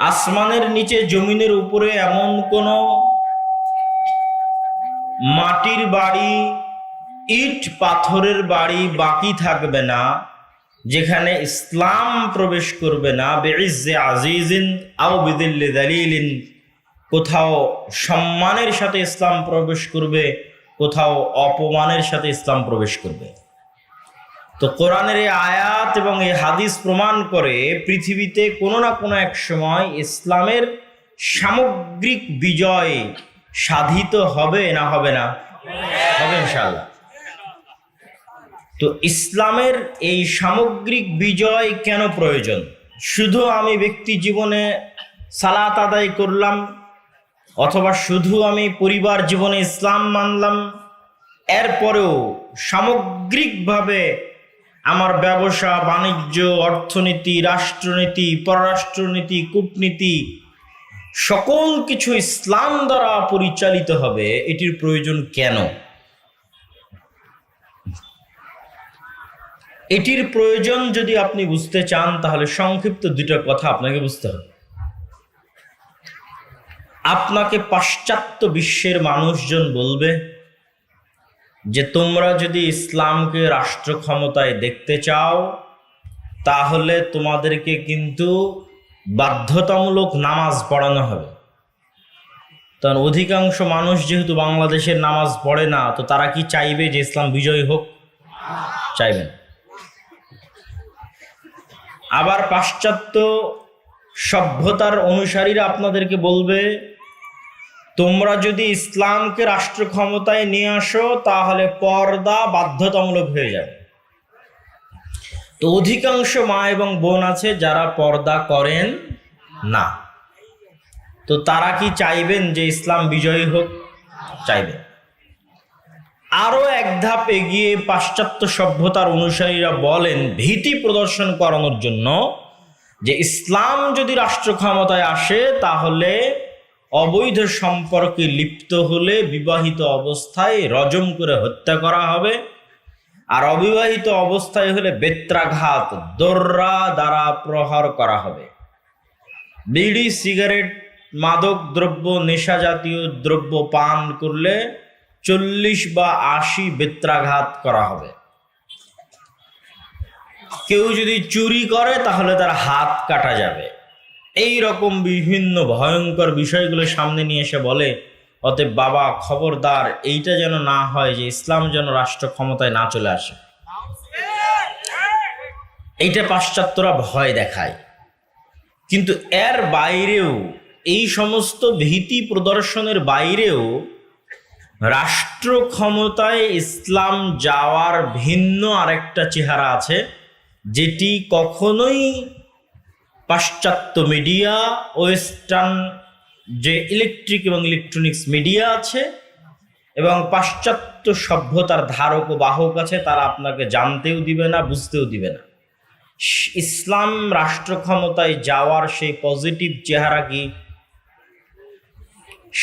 আসমানের নিচে জমিনের উপরে এমন কোনো মাটির বাড়ি, ইট পাথরের বাড়ি বাকি থাকবে না যেখানে ইসলাম প্রবেশ করবে না। বিইজ্জে আজিজিন আও বিদিল্লি দালিলিন, কোথাও সম্মানের সাথে ইসলাম প্রবেশ করবে, কোথাও অপমানের সাথে ইসলাম প্রবেশ করবে। তো কোরআনের এই আয়াত এবং এই হাদিস প্রমাণ করে পৃথিবীতে কোনো না কোনো এক সময় ইসলামের সামগ্রিক বিজয় সাধিত হবে না হবে না? হবে ইনশাআল্লাহ। তো ইসলামের এই সামগ্রিক বিজয় কেন প্রয়োজন? শুধু আমি ব্যক্তি জীবনে সালাত আদায় করলাম, অথবা শুধু আমি পরিবার জীবনে ইসলাম মানলাম, এরপরেও সামগ্রিকভাবে আমার ব্যবসা বাণিজ্য, অর্থনীতি, রাষ্ট্রনীতি, পররাষ্ট্রনীতি, কূটনীতি সকল কিছু ইসলাম দ্বারা পরিচালিত হবে, এটির প্রয়োজন কেন? এটির প্রয়োজন যদি আপনি বুঝতে চান তাহলে সংক্ষিপ্ত দুটো কথা আপনাকে বুঝতে হবে। আপনাকে পাশ্চাত্য বিশ্বের মানুষজন বলবে যে তোমরা যদি ইসলামকে রাষ্ট্র ক্ষমতায় দেখতে চাও তাহলে তোমাদেরকে কিন্তু বাধ্যতামূলক নামাজ পড়ানো হবে। কারণ অধিকাংশ মানুষ যেহেতু বাংলাদেশের নামাজ পড়ে না, তো তারা কি চাইবে যে ইসলাম বিজয়ী হোক? চাইবেন। আবার পাশ্চাত্য সভ্যতার অনুসারীরা আপনাদেরকে বলবে তোমরা যদি ইসলামকে রাষ্ট্র ক্ষমতায় নিয়ে আসো তাহলে পর্দা বাধ্যতামূলক হয়ে যাবে। তো অধিকাংশ মা এবং বোন আছে যারা পর্দা করেন না, তো তারা কি চাইবেন যে ইসলাম বিজয়ী হোক? চাইবেন। আরো এক ধাপ এগিয়ে পাশ্চাত্য সভ্যতার অনুসারীরা বলেন ভীতি প্রদর্শন করানোর জন্য যে ইসলাম যদি রাষ্ট্র ক্ষমতায় আসে তাহলে অবৈধ সম্পর্কে লিপ্ত হলে বিবাহিত অবস্থায় রজম করে হত্যা করা হবে, আর অবিবাহিত অবস্থায় হলে বেত্রাঘাত দোররা দ্বারা প্রহার করা হবে। বিড়ি, সিগারেট, মাদক দ্রব্য, নেশা জাতীয় দ্রব্য পান করলে 40 বা 80 বেত্রাঘাত করা হবে। কেউ যদি চুরি করে তাহলে তার হাত কাটা যাবে। এই রকম বিভিন্ন ভয়ঙ্কর বিষয়গুলো সামনে নিয়ে এসে বলে অতএব বাবা খবরদার এইটা যেন না হয় যে ইসলাম যেন রাষ্ট্র ক্ষমতায় না চলে আসে। এইটা পাশ্চাত্যরা ভয় দেখায়। কিন্তু এর বাইরেও, এই সমস্ত ভীতি প্রদর্শনের বাইরেও রাষ্ট্র ক্ষমতায় ইসলাম যাওয়ার ভিন্ন আরেকটা চেহারা আছে, যেটি কখনোই পাশ্চাত্য মিডিয়া, ওয়েস্টার্ন যে ইলেকট্রিক এবং ইলেকট্রনিক্স মিডিয়া আছে এবং পাশ্চাত্য সভ্যতার ধারক ও বাহক আছে, তারা আপনাকে জানতেও দিবে না, বুঝতেও দিবে না। ইসলাম রাষ্ট্র ক্ষমতায় যাওয়ার সেই পজিটিভ চেহারা কি?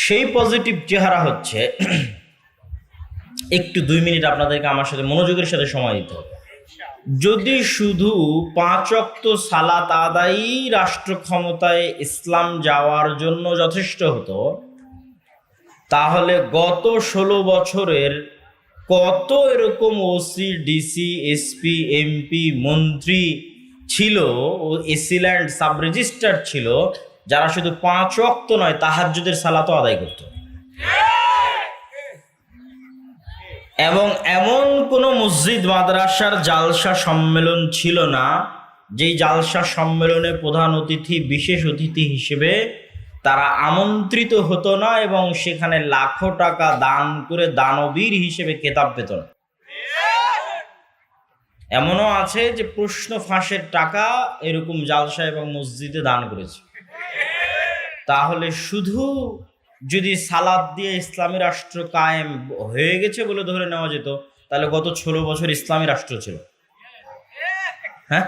সেই পজিটিভ চেহারা হচ্ছে, একটু 2 মিনিট আপনাদেরকে আমার সাথে মনোযোগের সাথে সময় দিতে হবে। যদি শুধু 5 ওয়াক্ত সালাত আদায়ই রাষ্ট্র ক্ষমতায় ইসলাম যাওয়ার জন্য যথেষ্ট হতো, তাহলে গত 16 বছরের কত এরকম ওসি, ডিসি, এসপি, এমপি, মন্ত্রী ছিল ও এসিল্যান্ড সাব রেজিস্ট্রার ছিল যারা শুধু 5 ওয়াক্ত নয় তাহাজ্জুদের সালাতও আদায় করত। এবং এমন কোনো মসজিদ মাদ্রাসার জালসা সম্মেলন ছিল না যেই জালসা সম্মেলনে প্রধান অতিথি, বিশেষ অতিথি হিসেবে তারা আমন্ত্রিত হতো না এবং সেখানে লাখো টাকা দান করে দানবীর হিসেবে খেতাব পেত না। এমনও আছে যে প্রশ্ন ফাঁসের টাকা এরকম জালসা এবং মসজিদে দান করেছে। তাহলে শুধু যদি সালাত দিয়ে ইসলামী রাষ্ট্র কায়েম হয়ে গেছে বলে ধরে নেওয়া যেত, তাহলে গত 16 বছর ইসলামী রাষ্ট্র ছিল। হ্যাঁ,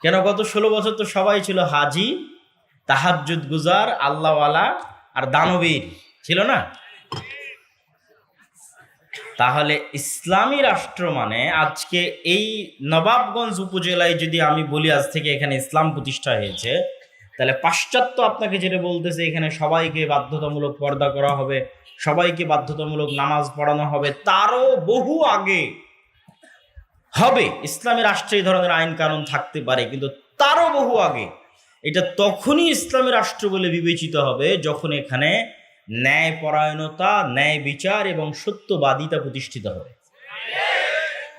কেন গত 16 বছর তো সবাই ছিল হাজি, তাহাজ্জুদ গুজার, আল্লাহওয়ালা আর দানবীর, ছিল না? তাহলে ইসলামী রাষ্ট্র মানে আজকে এই নবাবগঞ্জ উপজেলায় যদি আমি বলি আজ থেকে এখানে ইসলাম প্রতিষ্ঠা হয়েছে, তাহলে পাশ্চাত্য আপনাকে যেটা বলতেছে এখানে সবাইকে বাধ্যতামূলক পর্দা করা হবে, সবাইকে বাধ্যতামূলক নামাজ পড়ানো হবে, তারও বহু আগে হবে। ইসলামী রাষ্ট্রে এই ধরনের আইন কানুন থাকতে পারে, কিন্তু তারও বহু আগে এটা তখনই ইসলামী রাষ্ট্র বলে বিবেচিত হবে যখন এখানে ন্যায়পরায়ণতা, ন্যায় বিচার এবং সত্যবাদিতা প্রতিষ্ঠিত হবে।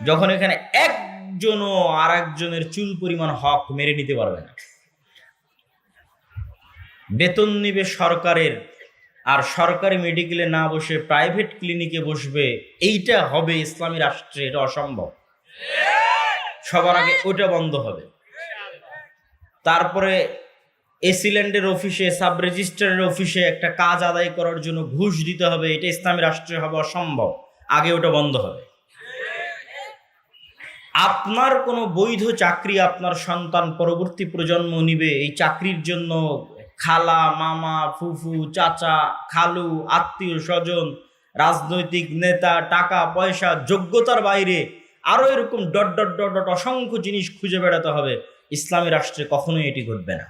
যখন এখানে একজনও আর একজনের চুল পরিমাণ হক মেরে নিতে পারবে না। বেতন নিবে সরকারের, আর সরকারি মেডিকেলে না বসে প্রাইভেট ক্লিনিকে বসবে, এইটা হবে ইসলামী রাষ্ট্রে, এটা অসম্ভব। সবার আগে ওটা বন্ধ হবে। তারপরে এসিল্যান্ডের অফিসে, সাব রেজিস্ট্রারের অফিসে একটা কাজ আদায় করার জন্য ঘুষ দিতে হবে, এটা ইসলামী রাষ্ট্রে হবে অসম্ভব। আগে ওটা বন্ধ হবে। আপনার কোনো বৈধ চাকরি আপনার সন্তান পরবর্তী প্রজন্ম নিবে, এই চাকরির জন্য খালা, মামা, ফুফু, চাচা, খালু, আত্মীয় স্বজন, রাজনৈতিক নেতা, টাকা পয়সা, যোগ্যতার বাইরে আরো এরকম ডট ডট ডট ডট অসংখ্য জিনিস খুঁজে বেড়াতে হবে। ইসলামী রাষ্ট্রে কখনোই এটি ঘটবে না।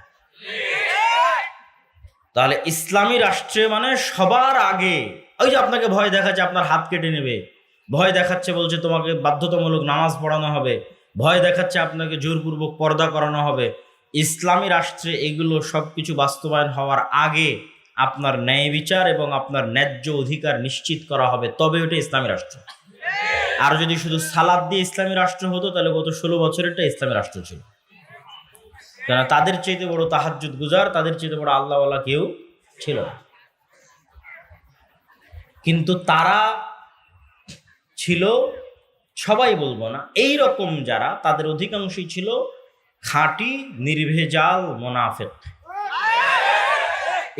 তাহলে ইসলামী রাষ্ট্রে মানে সবার আগে ওই যে আপনাকে ভয় দেখাচ্ছে আপনার হাত কেটে নেবে, ভয় দেখাচ্ছে বলছে তোমাকে বাধ্যতামূলক নামাজ পড়ানো হবে, ভয় দেখাচ্ছে আপনাকে জোরপূর্বক পর্দা করানো হবে, ইসলামী রাষ্ট্রে এগুলো সবকিছু বাস্তবায়ন হওয়ার আগে আপনার ন্যায় বিচার এবং আপনার ন্যায্য অধিকার নিশ্চিত করা হবে, তবে ওটা ইসলামী রাষ্ট্র। আর যদি শুধু সালাদ দিয়ে ইসলামী রাষ্ট্র হতো তাহলে গত 16 বছরেরটা ইসলামী রাষ্ট্র ছিল। কেন তাদের চাইতে বড় তাহাজ্জুদ গুজার, তাদের চাইতে বড় আল্লাহওয়ালা কেউ ছিল না। কিন্তু তারা ছিল, সবাই বলবো না, এই রকম যারা, তাদের অধিকাংশই ছিল খাঁটি নির্ভেজাল মুনাফিক।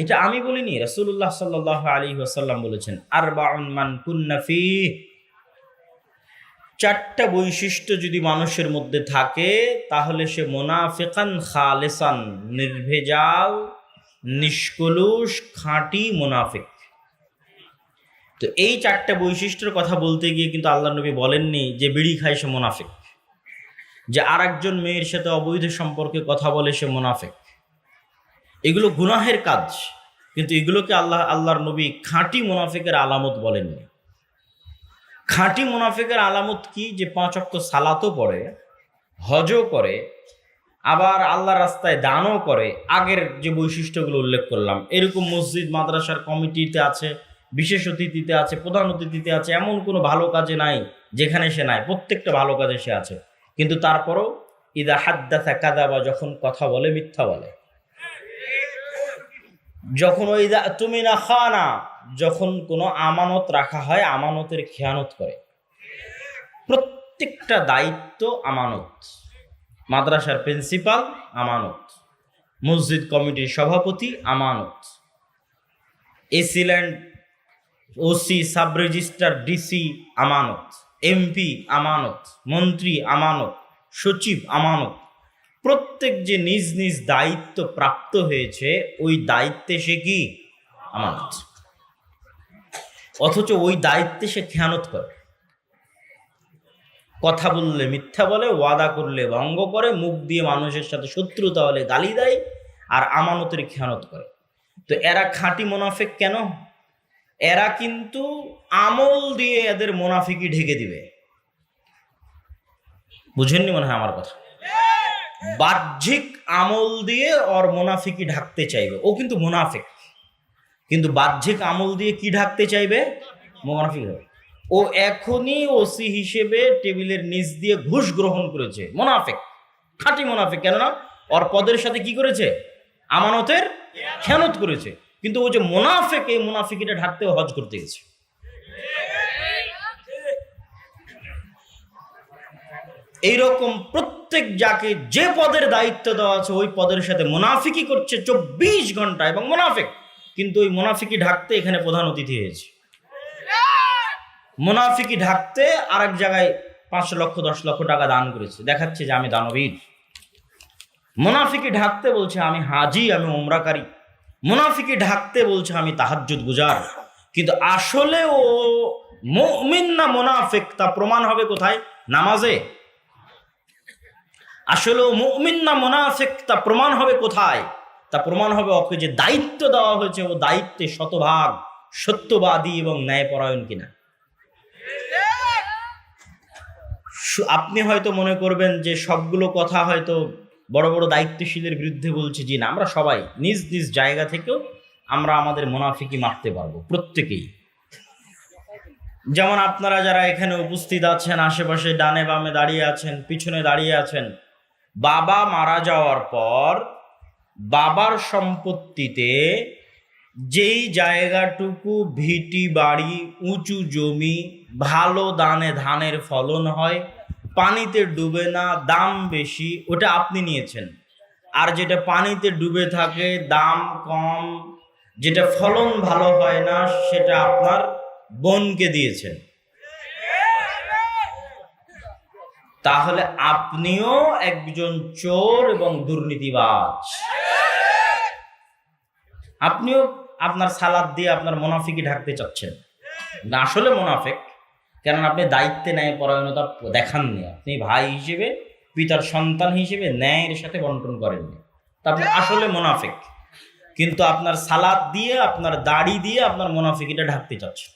এটা আমি বলিনি, রাসূলুল্লাহ সাল্লাল্লাহু আলাইহি ওয়াসাল্লাম বলেছেন, আরবাউন মান কুন্না ফীহি, 4টা বৈশিষ্ট্য যদি মানুষের মধ্যে থাকে তাহলে সে মুনাফিকান খালিসান, নির্ভেজাল, নিষ্কলুষ, খাঁটি মুনাফিক। তো এই 4টা বৈশিষ্ট্যের কথা বলতে গিয়ে কিন্তু আল্লাহ নবী বলেননি যে বিড়ি খায় সে মুনাফিক, যে আর একজন মেয়ের সাথে অবৈধ সম্পর্কে কথা বলে সে মুনাফিক। এগুলো গুনাহের কাজ, কিন্তু এগুলোকে আল্লাহর নবী খাঁটি মুনাফিকের আলামত বলেননি। খাঁটি মুনাফিকের আলামত কি? যে 5 ওয়াক্ত সালাতও পড়ে, হজও করে, আবার আল্লাহর রাস্তায় দানও করে। আগের যে বৈশিষ্ট্যগুলো উল্লেখ করলাম, এরকম মসজিদ মাদ্রাসার কমিটিতে আছে, বিশেষ অতিথিতে আছে, প্রধান অতিথিতে আছে, এমন কোনো ভালো কাজে নাই যেখানে সে নাই, প্রত্যেকটা ভালো কাজে সে আছে। কিন্তু তারপরও ইদা হাদ্দাসা কাযাবা, যখন কথা বলে মিথ্যা বলে, যখন ওই তুমি না খানা, যখন কোনো আমানত রাখা হয় আমানতের খেয়ানত করে। প্রত্যেকটা দায়িত্ব আমানত। মাদ্রাসার প্রিন্সিপাল আমানত, মসজিদ কমিটির সভাপতি আমানত, AC land OC, sub registrar, DC আমানত, এমপি আমানত, মন্ত্রী আমানত, সচিব আমানত। প্রত্যেক যে নিজ নিজ দায়িত্ব প্রাপ্ত হয়েছে ওই দায়িত্বে সে কি আমানত, অথচ ওই দায়িত্বে সে খেয়ানত করে। কথা বললে মিথ্যা বলে, ওয়াদা করলে ভঙ্গ করে, মুখ দিয়ে মানুষের সাথে শত্রুতা হলে গালি দেয়, আর আমানতের খেয়ানত করে। তো এরা খাঁটি মুনাফিক কেন? এরা কিন্তু আমল দিয়ে এদের মুনাফিকি ঢেকে দিবে। বুঝেননি মনে হয় আমার কথা? বাহ্যিক আমল দিয়ে ওর মুনাফিকি ঢাকতে চাইবে, ও কিন্তু মুনাফিক, কিন্তু বাহ্যিক আমল দিয়ে কি ঢাকতে চাইবে? মুনাফিক হবে। ও এখনই ওসি হিসেবে টেবিলের নিচ দিয়ে ঘুষ গ্রহণ করেছে, মুনাফিক, খাঁটি মুনাফিক। কেননা ওর পদের সাথে কি করেছে? আমানতের খেয়ানত করেছে। কিন্তু ও যে মুনাফিক, এই মুনাফিকিটা ঢাকতেও হজ করতে গেছে। এইরকম প্রত্যেক যাকে যে পদের দায়িত্ব দেওয়া আছে ওই পদের সাথে মুনাফিকি করছে 24 ঘন্টা, এবং মুনাফিক, কিন্তু ওই মুনাফিকি ঢাকতে এখানে প্রধান অতিথি হয়েছে। মুনাফিকি ঢাকতে আরেক জায়গায় 5 লক্ষ 10 লক্ষ টাকা দান করেছে, দেখাচ্ছে যে আমি দানবীর। মুনাফিকি ঢাকতে বলছে আমি হাজি, আমি উমরাকারী। মুনাফিকি ঢাকতে বলছে আমি তাহাজ্জুদ গুজার। কিন্তু আসলে ও মুমিন না মুনাফিক তা প্রমাণ হবে কোথায়? নামাজে। আসলে ও মুমিন না মুনাফিক তা প্রমাণ হবে কোথায়? তা তা প্রমাণ হবে ওকে যে দায়িত্ব দেওয়া হয়েছে ও দায়িত্বে শতভাগ সত্যবাদী এবং ন্যায়পরায়ণ কিনা। আপনি হয়তো মনে করবেন যে সবগুলো কথা হয়তো বড় বড় দায়িত্বশীলের বিরুদ্ধে বলছে। জি না, আমরা সবাই নিজ নিজ জায়গা থেকেও আমরা আমাদের মুনাফিকি মারতে পারবো, প্রত্যেকেই। যেমন আপনারা যারা এখানে উপস্থিত আছেন, আশেপাশে ডানে বামে দাঁড়িয়ে আছেন, পিছনে দাঁড়িয়ে আছেন, বাবা মারা যাওয়ার পর বাবার সম্পত্তিতে যেই জায়গাটুকু ভিটি বাড়ি, উঁচু জমি, ভালো দানে ধানের ফলন হয়, পানিতে ডুবে না, দাম বেশি, ওটা আপনি নিয়েছেন। আর যেটা পানিতে ডুবে থাকে, দাম কম, যেটা ফলন ভালো হয় না, সেটা আপনার বোনকে দিয়েছেন। তাহলে আপনিও একজন চোর এবং দুর্নীতিবাজ। আপনিও আপনার সালাদ দিয়ে আপনার মুনাফিকি ঢাকতে চাচ্ছেন না, আসলে মুনাফিক। কারণ আপনি দায়িত্বে ন্যায় পরায়ণতা দেখাননি। আপনি ভাই হিসেবে, পিতার সন্তান হিসেবে ন্যায়ের সাথে বন্টন করেননি, তা আপনি আসলে মুনাফিক। কিন্তু আপনার সালাদ দিয়ে, আপনার দাড়ি দিয়ে আপনার মুনাফিকিটা ঢাকতে চাচ্ছেন।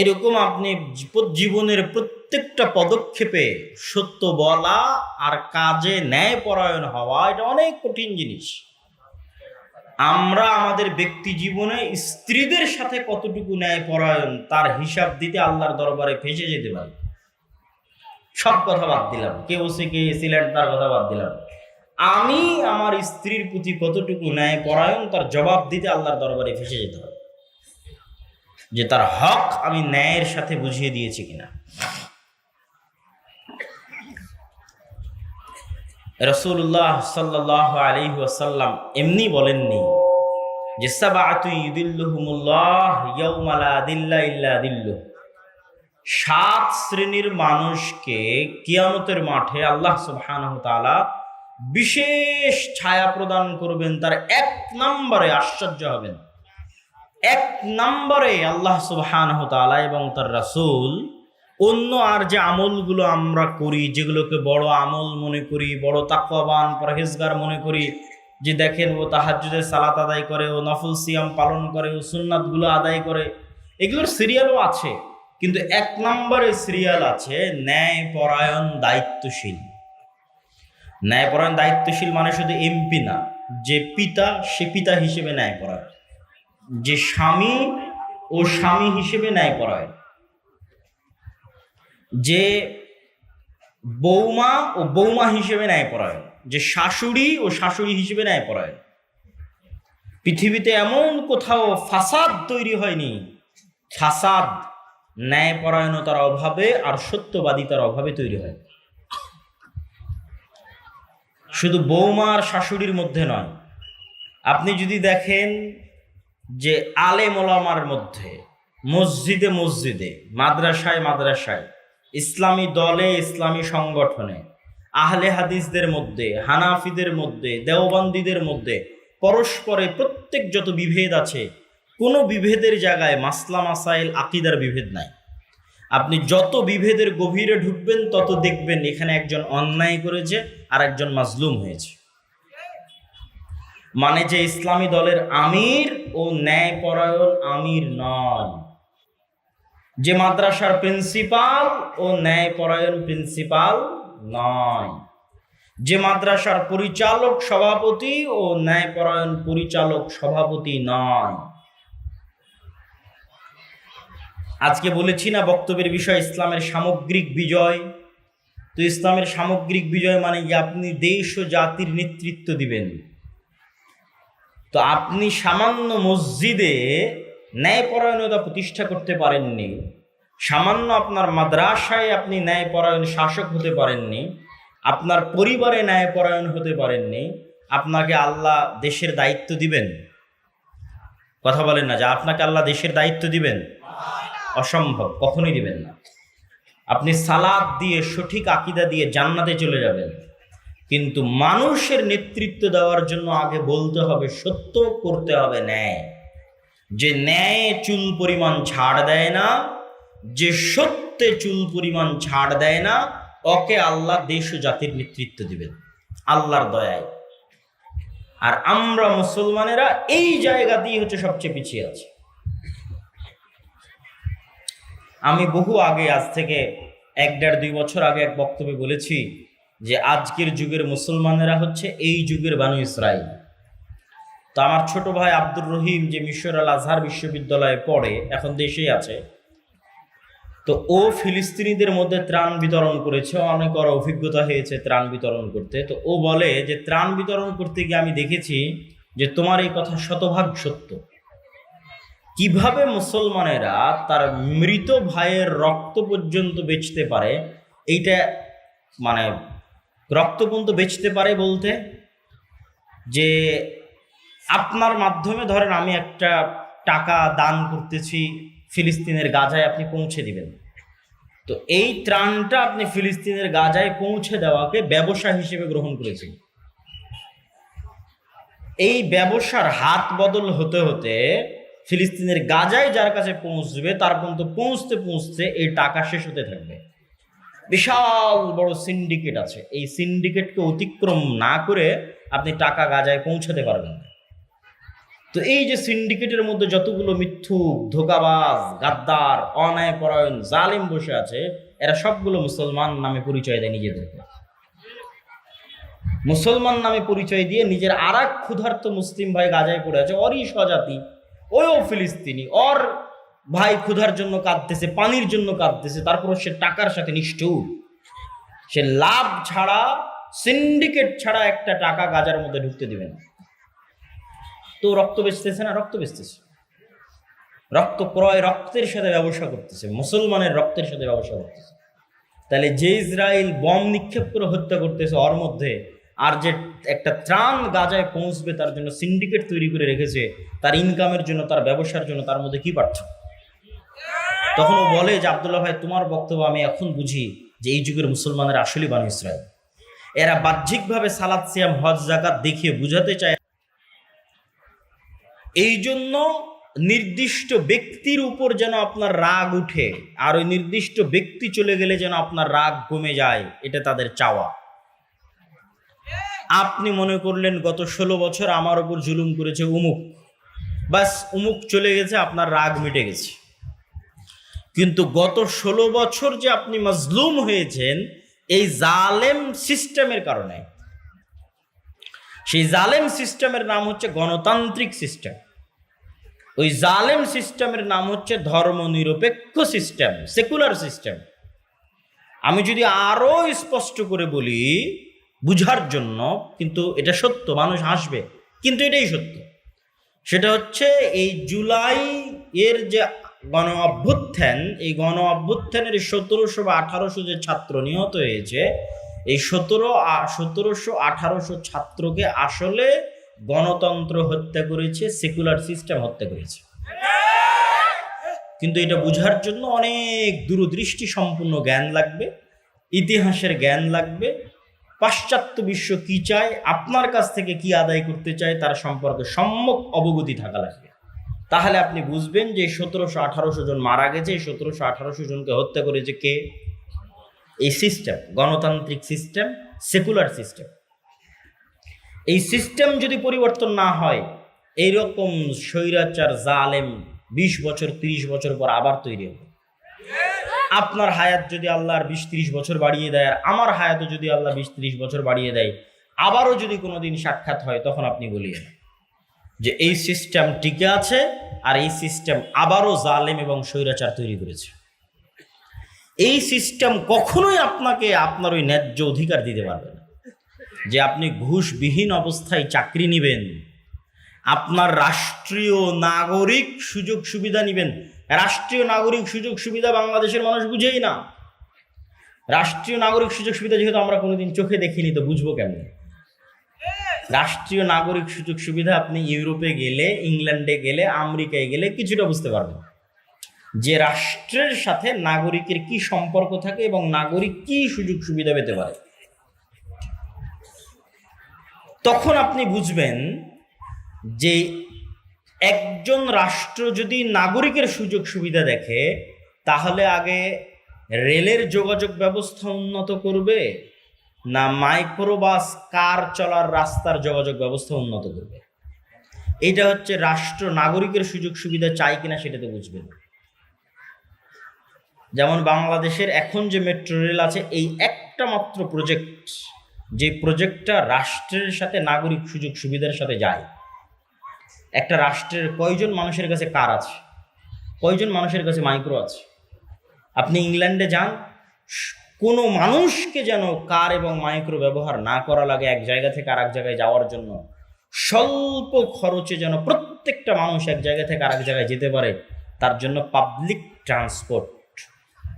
এরকম আপনি জীবনের প্রত্যেকটা পদক্ষেপে সত্য বলা আর কাজে ন্যায়পরায়ণ হওয়া, এটা অনেক কঠিন জিনিস। আমরা আমাদের ব্যক্তি জীবনে স্ত্রীদের সাথে কতটুকু ন্যায়পরায়ণ তার হিসাব দিতে আল্লাহর দরবারে ফেঁসে যেতে পারি। সব কথা বাদ দিলাম, কেউ সে কে ছিলেন তার কথা বাদ দিলাম। আমি আমার স্ত্রীর প্রতি কতটুকু ন্যায়পরায়ণ তার জবাব দিতে আল্লাহর দরবারে ফেঁসে যেতে হবে, যে তার হক আমি ন্যায়ের সাথে বুঝিয়ে দিয়েছি কিনা। রাসূলুল্লাহ সাল্লাল্লাহু আলাইহি ওয়াসাল্লাম এমনি বলেননি যে সাবআতু ইউদিল্লুহুমুল্লাহ ইয়াউমা লা দিল্লা ইল্লা দিল্লুহ। 7 শ্রেণীর মানুষকে কিয়ামতের মাঠে আল্লাহ সুবহানাহু ওয়া তাআলা বিশেষ ছায়া প্রদান করবেন। তার 1 নম্বরে, আশ্চর্য হবেন, 1 নম্বরে আল্লাহ সুবহানাহু ওয়া তাআলা এবং তার রাসূল অন্য আর যে আমলগুলো আমরা করি, যেগুলোকে বড় আমল মনে করি, বড় তাকওয়াবান পরহেজগার মনে করি, যে দেখেন ও তাহাজ্জুদের সালাত আদায় করে, ও নফল সিয়াম পালন করে, ও সুন্নাতগুলো আদায় করে, এগুলোর সিরিয়ালও আছে। কিন্তু 1 নম্বরে সিরিয়াল আছে ন্যায়পরায়ণ দায়িত্বশীল। ন্যায়পরায়ণ দায়িত্বশীল মানে শুধু এমপি না, যে পিতা সে পিতা হিসেবে ন্যায়পরায়ণ, যে স্বামী ও স্বামী হিসেবে ন্যায়পরায়ণ, যে বৌমা ও বৌমা হিসেবে ন্যায়পরায়ণ, যে শাশুড়ি ও শাশুড়ি হিসেবে ন্যায়পরায়ণ। পৃথিবীতে এমন কোথাও ফাসাদ তৈরি হয়নি, ফাসাদ ন্যায়পরায়ণতার অভাবে আর সত্যবাদিতার অভাবে তৈরি হয়। শুধু বৌমা আর শাশুড়ির মধ্যে নয়, আপনি যদি দেখেন যে আলেম ওলামার মধ্যে, মসজিদে মসজিদে, মাদ্রাসায় মাদ্রাসায়, ইসলামী দলে, ইসলামী সংগঠনে, আহলে হাদিসদের মধ্যে, হানাফিদের মধ্যে, দেওবন্দীদের মধ্যে পরস্পরে প্রত্যেক যত বিভেদ আছে, কোনো বিভেদের জায়গায় মাসলা মাসাইল আকীদার বিভেদ নাই। আপনি যত বিভেদের গভীরে ঢুকবেন তত দেখবেন এখানে একজন অন্যায় করেছে আর একজন মাজলুম হয়েছে। মানে যে ইসলামী দলের আমির ও ন্যায়পরায়ণ আমির নয়, যে মাদ্রাসার প্রিন্সিপাল ও ন্যায়পরায়ণ প্রিন্সিপাল নয়, যে মাদ্রাসার পরিচালক সভাপতি ও ন্যায়পরায়ণ পরিচালক সভাপতি নয়। আজকে বলেছি না বক্তব্যের বিষয় ইসলামের সামগ্রিক বিজয়। তো ইসলামের সামগ্রিক বিজয় মানে কি আপনি দেশ ও জাতির নেতৃত্ব দিবেন। তো আপনি সামান্য মসজিদে ন্যায়পরায়ণতা প্রতিষ্ঠা করতে পারেননি, সামান্য আপনার মাদ্রাসায় আপনি ন্যায়পরায়ণ শাসক হতে পারেননি, আপনার পরিবারে ন্যায়পরায়ণ হতে পারেননি, আপনাকে আল্লাহ দেশের দায়িত্ব দিবেন? কথা বলেন না যে আপনাকে আল্লাহ দেশের দায়িত্ব দিবেন? অসম্ভব, কখনোই দিবেন না। আপনি সালাত দিয়ে, সঠিক আকীদা দিয়ে জান্নাতে চলে যাবেন, কিন্তু মানুষের নেতৃত্ব দেওয়ার জন্য আগে বলতে হবে সত্য, করতে হবে ন্যায়। যে ন্যায় চুল পরিমাণ ছাড় দেয় না, যে সত্যে চুল পরিমাণ ছাড় দেয় না, ওকে আল্লাহ দেশ ও জাতির নেতৃত্ব দিবেন আল্লাহর দয়ায়। আর আমরা মুসলমানেরা এই জায়গাতেই হচ্ছে সবচেয়ে পিছিয়ে আছি। আমি বহু আগে, আজ থেকে 1-1.5-2 বছর আগে এক বক্তব্যে বলেছি যে আজকের যুগের মুসলমানেরা হচ্ছে এই যুগের বানু ইসরাইল। তো আমার ছোট ভাই আব্দুর রহিম, যে মিশর আল আজহার বিশ্ববিদ্যালয়ে পড়ে, এখন দেশেই আছে, তো ও ফিলিস্তিনিদের মধ্যে ত্রাণ বিতরণ করেছে, অনেক ওর অভিজ্ঞতা হয়েছে ত্রাণ বিতরণ করতে। তো ও বলে যে ত্রাণ বিতরণ করতে গিয়ে আমি দেখেছি যে তোমার এই কথা শতভাগ সত্য। কিভাবে মুসলমানেরা তার মৃত ভাইয়ের রক্ত পর্যন্ত বেচতে পারে, এইটা মানে রক্ত পর্যন্ত বেচতে পারে বলতে, যে আপনার মাধ্যমে ধরেন আমি একটা টাকা দান করতেছি ফিলিস্তিনের গাজায়, আপনি পৌঁছে দিবেন, তো এই ত্রাণটা আপনি ফিলিস্তিনের গাজায় পৌঁছে দেওয়াকে ব্যবসা হিসেবে গ্রহণ করেছেন। এই ব্যবসার হাত বদল হতে হতে ফিলিস্তিনের গাজায় যার কাছে পৌঁছবে তার পর্যন্ত পৌঁছতে পৌঁছতে এই টাকা শেষ হতে থাকবে। বিশাল বড় সিন্ডিকেট আছে, এই সিন্ডিকেটকে অতিক্রম না করে আপনি টাকা গাজায় পৌঁছাতে পারবেন না। তো এই যে সিন্ডিকেটের মধ্যে যতগুলো মিথ্যুক, ধোঁকাবাজ, গাদ্দার, অন্যায়পরায়ণ, জালিম বসে আছে, এরা সবগুলো মুসলমান নামে পরিচয় দেয় নিজেদেরকে। মুসলমান নামে পরিচয় দিয়ে নিজের আর এক ক্ষুধার্ত মুসলিম ভাই গাজায় পড়ে আছে, ওরই স্বজাতি, ওও ফিলিস্তিনি, ওর ভাই ক্ষুধার জন্য কাঁদতেছে, পানির জন্য কাঁদতেছে, তারপর সে টাকার সাথে নিষ্ঠুর, সে লাভ ছাড়া, সিন্ডিকেট ছাড়া একটা টাকা গাজার মধ্যে ঢুকতে দিবে না। তো রক্ত বেচতেছে না, রক্ত বেচতেছে, রক্ত ক্রয়, রক্তের সাথে ব্যবসা করতেছে, মুসলমানের রক্তের সাথে ব্যবসা করতেছে। তাহলে যে ইসরায়েল বম নিক্ষেপ করে হত্যা করতেছে ওর মধ্যে, আর যে একটা ত্রাণ গাজায় পৌঁছবে তার জন্য সিন্ডিকেট তৈরি করে রেখেছে, তার ইনকামের জন্য, তার ব্যবসার জন্য, তার মধ্যে কি পার্থক্য? তখন ও বলে যে আব্দুল্লাহ ভাই, তোমার বক্তব্য আমি এখন বুঝি যে এই যুগের মুসলমানের আসলে বানু ইসরায়েল। এরা বাহ্যিকভাবে সালাত, সিয়াম, হজ, যাকাত দেখিয়ে বুঝাতে চায়, এই জন্য নির্দিষ্ট ব্যক্তির উপর যেন আপনার রাগ উঠে, আর ওই নির্দিষ্ট ব্যক্তি চলে গেলে যেন আপনার রাগ কমে যায়, এটা তাদের চাওয়া। আপনি মনে করলেন গত 16 বছর আমার উপর জুলুম করেছে উমুক, বাস উমুক চলে গেছে, আপনার রাগ মিটে গেছে। কিন্তু গত 16 বছর যে আপনি মাজলুম হয়েছেন এই জালেম সিস্টেমের কারণে। সেই জালেম সিস্টেমের নাম হচ্ছে গণতান্ত্রিক সিস্টেম, ওই জালেম সিস্টেমের নাম হচ্ছে ধর্মনিরপেক্ষ সিস্টেম, সেকুলার সিস্টেম। আমি যদি আরো স্পষ্ট করে বলি বুঝার জন্য, কিন্তু এটা সত্য, মানুষ হাসবে কিন্তু এটাই সত্য, সেটা হচ্ছে এই জুলাই এর যে গণ অভ্যুত্থান, এই গণ অভ্যুত্থানের 1700 বা 1800 যে ছাত্র নিহত হয়েছে, এই 1700 1800 ছাত্রকে আসলে গণতন্ত্র হত্যা করেছে, সেকুলার সিস্টেম হত্যা করেছে। কিন্তু এটা বুঝার জন্য অনেক দূরদৃষ্টি সম্পূর্ণ জ্ঞান লাগবে, ইতিহাসের জ্ঞান লাগবে, পাশ্চাত্য বিশ্ব কি চায়, আপনার কাছ থেকে কি আদায় করতে চায় তার সম্পর্কে সম্যক অবগতি থাকা লাগবে। তাহলে আপনি বুঝবেন যে 1700-1800 জন মারা গেছে, এই 1700-1800 জনকে হত্যা করেছে কে? এই সিস্টেম, গণতান্ত্রিক সিস্টেম, সেকুলার সিস্টেম। এই সিস্টেম যদি পরিবর্তন না হয়, এইরকম স্বৈরাচার জালেম 20 বছর 30 বছর পর আবার তৈরি হবে। আপনার হায়াত যদি আল্লাহর 20-30 বছর বাড়িয়ে দেয়, আর আমার হায়াতও যদি আল্লাহ 20-30 বছর বাড়িয়ে দেয়, আবারও যদি কোনোদিন সাক্ষাৎ হয়, তখন আপনি বলিয়েন যে এই সিস্টেম টিকে আছে, আর এই সিস্টেম আবারও জালেম এবং স্বৈরাচার তৈরি করেছে। এই সিস্টেম কখনোই আপনাকে আপনার ওই ন্যায্য অধিকার দিতে পারবে না যে আপনি ঘুষবিহীন অবস্থায় চাকরি নেবেন, আপনার রাষ্ট্রীয় নাগরিক সুযোগ সুবিধা নেবেন। রাষ্ট্রীয় নাগরিক সুযোগ সুবিধা বাংলাদেশের মানুষ বুঝেই না। রাষ্ট্রীয় নাগরিক সুযোগ সুবিধা যেহেতু আমরা কোনোদিন চোখে দেখিনি, তো বুঝবো কেমন? রাষ্ট্রীয় নাগরিক সুযোগ সুবিধা আপনি ইউরোপে গেলে, ইংল্যান্ডে গেলে, আমেরিকায় গেলে কিছুটা বুঝতে পারবেন যে রাষ্ট্রের সাথে নাগরিকের কি সম্পর্ক থাকে এবং নাগরিক কি সুযোগ সুবিধা পেতে পারে। তখন আপনি বুঝবেন যে একজন রাষ্ট্র যদি নাগরিকের সুযোগ সুবিধা দেখে, তাহলে আগে রেলের যোগাযোগ ব্যবস্থা উন্নত করবে, না মাইক্রোবাস কার চলার রাস্তার যোগাযোগ ব্যবস্থা উন্নত করবে? এটা হচ্ছে রাষ্ট্র নাগরিকের সুযোগ সুবিধা চাই কিনা সেটা তো বুঝবেন। যেমন বাংলাদেশের এখন যে মেট্রো রেল আছে, এই একটা মাত্র প্রজেক্ট, যে প্রজেক্টটা রাষ্ট্রের সাথে নাগরিক সুযোগ সুবিধার সাথে যায়। একটা রাষ্ট্রের কয়জন মানুষের কাছে কার আছে, কয়জন মানুষের কাছে মাইক্রো আছে? আপনি ইংল্যান্ডে যান, কোনো মানুষকে যেন কার এবং মাইক্রো ব্যবহার না করা লাগে এক জায়গা থেকে আর এক জায়গায় যাওয়ার জন্য। স্বল্প খরচে যেন প্রত্যেকটা মানুষ এক জায়গা থেকে আর এক জায়গায় যেতে পারে, তার জন্য পাবলিক ট্রান্সপোর্ট,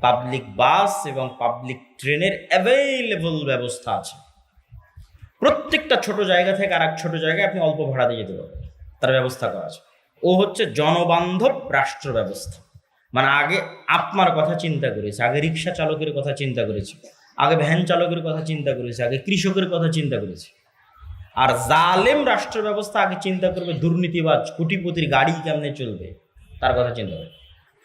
পাবলিক বাস এবং পাবলিক ট্রেনের অ্যাভেইলেবল ব্যবস্থা আছে। প্রত্যেকটা ছোট জায়গা থেকে আর এক ছোট জায়গায় আপনি অল্প ভাড়াতে যেতে পারবেন, তার ব্যবস্থা করা আছে। ও হচ্ছে জনবান্ধব রাষ্ট্র ব্যবস্থা। মানে আগে আপনার কথা চিন্তা করেছে, আগে রিক্সা চালকের কথা চিন্তা করেছে, আগে ভ্যান চালকের কথা চিন্তা করেছে, আগে কৃষকের কথা চিন্তা করেছে। আর জালেম রাষ্ট্র ব্যবস্থা আগে চিন্তা করবে দুর্নীতিবাজ কোটিপতির গাড়ি কেমনে চলবে, তার কথা চিন্তা করবে।